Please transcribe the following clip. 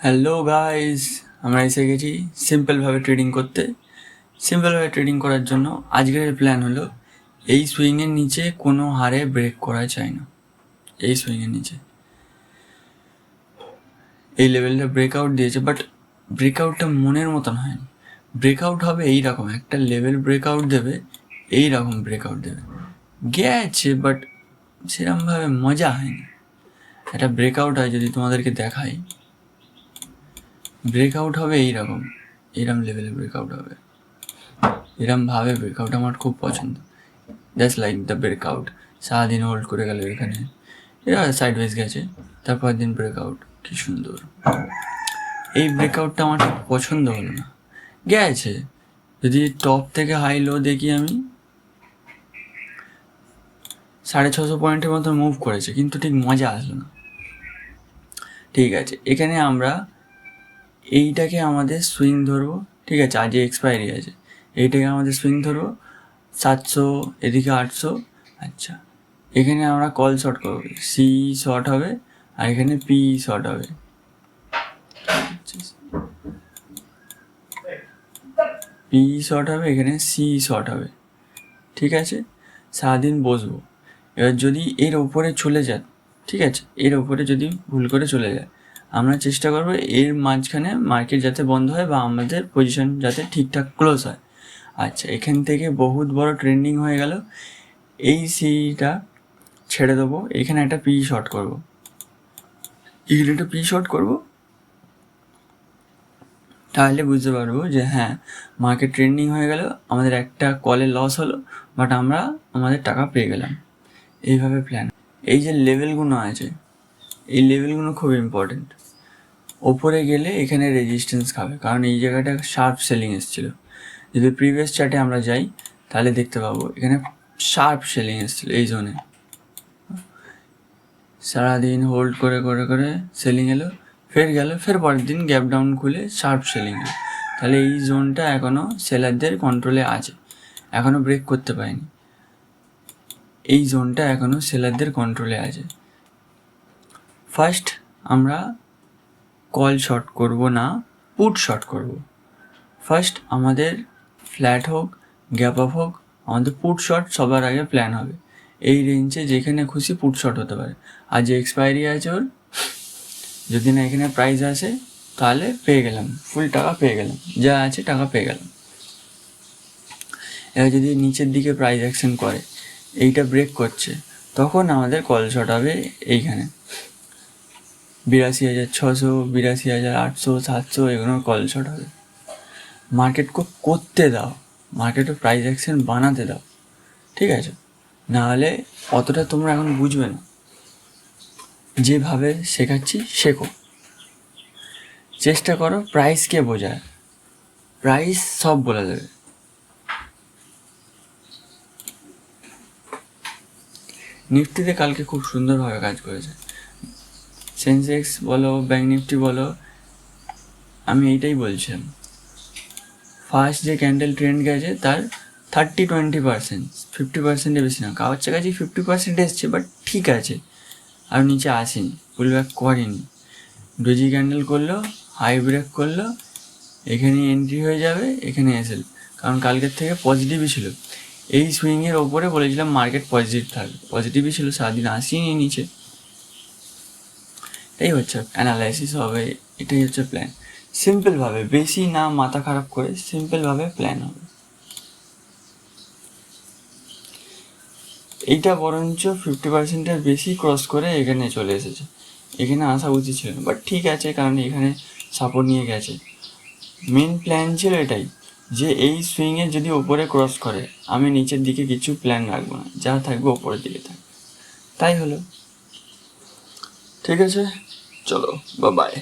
Hello guys, আমরা এসে গেছি সিম্পলভাবে ট্রেডিং করতে। সিম্পলভাবে ট্রেডিং করার জন্য আজকের প্ল্যান হলো এই সুইংয়ের নিচে কোনো হারে ব্রেক করা চাই না। এই সুইংয়ের নিচে এই লেভেলটা ব্রেকআউট দিয়েছে, বাট ব্রেকআউটটা মনের মতন হয়নি। ব্রেকআউট হবে এইরকম একটা লেভেল, ব্রেকআউট দেবে এইরকম, ব্রেকআউট দেবে গেছে, বাট সেরকমভাবে মজা হয়নি। একটা ব্রেকআউট হয়, যদি তোমাদেরকে দেখাই, ব্রেকআউট হবে এইরকম লেভেলে ব্রেকআউট হবে, এরমভাবে ব্রেকআউট আমার খুব পছন্দ। Just like the breakout. সারাদিন হোল্ড করে গেল এখানে, এরা সাইডওয়েজ গেছে, তারপর দিন ব্রেকআউট, কি সুন্দর। এই ব্রেকআউটটা আমার ঠিক পছন্দ হলো না, গেছে। যদি টপ থেকে হাই লো দেখি আমি, 650 পয়েন্টের মতো মুভ করেছে, কিন্তু ঠিক মজা আসলো না। ঠিক আছে, এখানে আমরা এইটাকে আমাদের সুইং ধরবো। ঠিক আছে, আজ এক্সপায়ারি আছে, এইটাকে আমাদের সুইং ধরবো 700, এদিকে 800। আচ্ছা, এখানে আমরা কল শর্ট করবো, সি শর্ট হবে আর এখানে পি শর্ট হবে। পি শর্ট হবে, এখানে সি শর্ট হবে। ঠিক আছে, সারাদিন বসবো। এবার যদি এর ওপরে চলে যায়, ঠিক আছে, এর ওপরে যদি ভুল করে চলে যায়, আমরা চেষ্টা করবো এর মাঝখানে মার্কেট যাতে বন্ধ হয় বা আমাদের পজিশন যাতে ঠিকঠাক ক্লোজ হয়। আচ্ছা, এখান থেকে বহুত বড় ট্রেন্ডিং হয়ে গেল, এই সিটা ছেড়ে দেবো, এখানে একটা পি শর্ট করবো, এখানে একটা পি শর্ট করবো, তাহলে বুঝতে পারবো যে হ্যাঁ, মার্কেট ট্রেন্ডিং হয়ে গেল, আমাদের একটা কলে লস হলো, বাট আমরা আমাদের টাকা পেয়ে গেলাম। এইভাবে প্ল্যান। এই যে লেভেলগুলো আছে, এই লেভেলগুলো খুব ইম্পর্টেন্ট। ওপরে গেলে এখানে রেজিস্ট্যান্স খাবে, কারণ এই জায়গাটা শার্প সেলিং এসেছিলো। যদি প্রিভিয়াস চার্টে আমরা যাই, তাহলে দেখতে পাবো এখানে শার্প সেলিং এসেছিলো এই জোনে। সারাদিন হোল্ড করে করে করে সেলিং এলো, ফের গেল, ফের পরের দিন গ্যাপ ডাউন খুলে শার্প সেলিং এলো। তাহলে এই জোনটা এখনও সেলারদের কন্ট্রোলে আছে, এখনও ব্রেক করতে পারেনি। এই জোনটা এখনও সেলারদের কন্ট্রোলে আছে। ফার্স্ট আমরা কল শর্ট করব না, পুট শর্ট করব। ফার্স্ট আমাদের ফ্ল্যাট হোক, গ্যাপ আপ হোক, আমাদের পুট শর্ট সবার আগে প্ল্যান হবে। এই রেঞ্জে যেখানে খুশি পুট শর্ট হতে পারে। আর যে এক্সপায়ারি আছে ওর, যদি না এখানে প্রাইস আসে, তাহলে পেয়ে গেলাম, ফুল টাকা পেয়ে গেলাম, যা আছে টাকা পেয়ে গেলাম। এবার যদি নিচের দিকে প্রাইস অ্যাকশন করে, এইটা ব্রেক করছে, তখন আমাদের কল শর্ট হবে এইখানে 82,600, 82,800, 700, এগুলোর কল শর্ট হবে। মার্কেটকে করতে দাও, মার্কেটে প্রাইস অ্যাকশন বানাতে দাও, ঠিক আছে? নাহলে অতটা তোমরা এখন বুঝবে না। যেভাবে শেখাচ্ছি শেখো, চেষ্টা করো প্রাইসকে বোঝার, প্রাইস সব বলে দেবে। নিফটিতে কালকে খুব সুন্দরভাবে কাজ করেছে, সেন্সেক্স বলো, ব্যাঙ্ক নিফটি বলো। আমি এইটাই বলছিলাম, ফার্স্ট যে ক্যান্ডেল ট্রেন্ড গেছে তার 30-20%, 50%-এর বেশি না, কাছাকাছি 50% এসছে, বাট ঠিক আছে, আর নিচে আসেনি, পুল ব্যাক করেনি। ডোজি ক্যান্ডেল করলো, হাই ব্রেক করলো, এখানে এন্ট্রি হয়ে যাবে, এখানে এসেল, কারণ কালকের থেকে পজিটিভই ছিল। এই সুইংয়ের ওপরে বলেছিলাম মার্কেট পজিটিভ থাকবে, পজিটিভই ছিল, সারাদিন আসেনি নিচে। এটাই হচ্ছে অ্যানালাইসিস হবে, এটাই হচ্ছে প্ল্যান। সিম্পলভাবে, বেশি না মাথা খারাপ করে, সিম্পলভাবে প্ল্যান হবে। এইটা বরঞ্চ 50%-এর বেশি ক্রস করে এখানে চলে এসেছে, এখানে আসা উচিত ছিল, বাট ঠিক আছে, কারণ এখানে সাপোর্ট নিয়ে গেছে। মেন প্ল্যান ছিল এটাই, যে এই সুইংয়ে যদি ওপরে ক্রস করে, আমি নিচের দিকে কিছু প্ল্যান রাখবো না, যা থাকবে ওপরের দিকে থাকবে। তাই হলো, ঠিক আছে, চলো, বাই বাই।